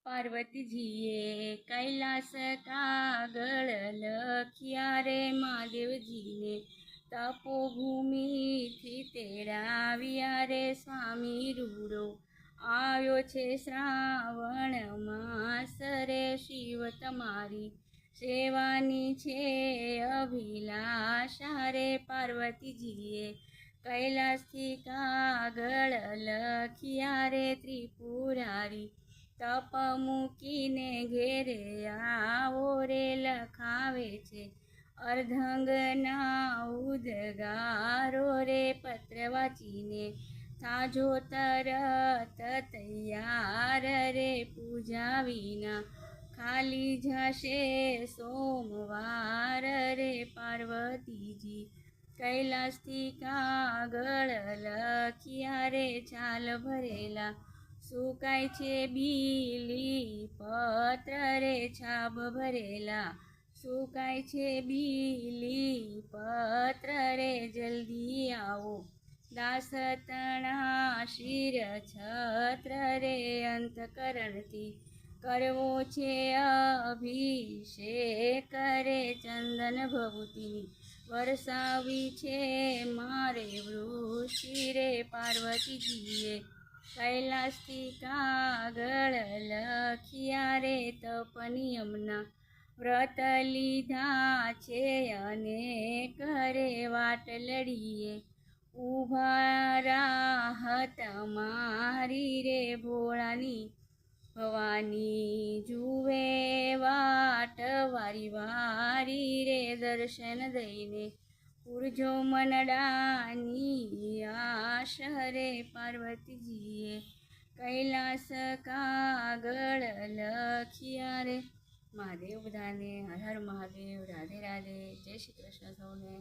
પાર્વતીજીએ કૈલાસ કાગળ લખ્યા રે મહાદેવજીને તપોભૂમિથી તેડાવ્યા રે સ્વામી રૂડો આવ્યો છે શ્રાવણ માસ રે શિવ તમારી સેવાની છે અભિલાષા રે પાર્વતીજીએ કૈલાસથી કાગળ લખ્યા રે ત્રિપુરારી તપ મૂકીને ઘેરે આવો રે લખાવે છે અર્ધંગના ઉદગારો રે પત્ર વાંચીને થાજો તરત તૈયાર રે પૂજા વિના ખાલી જશે સોમવાર રે પાર્વતીજી કૈલાસથી કાગળ લખ્યા રે છાલ ભરેલા સુકાય છે બીલી પત્ર રે છાબ ભરેલા સુકાય છે બીલી પત્ર રે જલ્દી આવો દાસ તણા શિર છત્ર રે અંતકરણથી કરવો છે અભિષેક રે ચંદન ભભૂતિની વરસાવી છે મારે વૃષ્ટિ રે પાર્વતીજીએ કૈલાસથી કાગળ લખ્યા રે તપ નિયમના વ્રત લીધા છે અને કરે વાટ લડીએ ઊભા રાહત મારી રે ભોળાની ભવાની જુએ વાટ વારી વારી રે દર્શન દઈને પૂરજો મનડાની આશ રે પાર્વતીજીએ કૈલાસ કાગળ લખ્યા રે મહાદેવ બધાને હર હર મહાદેવ રાધે રાધે જય શ્રી કૃષ્ણ સૌને।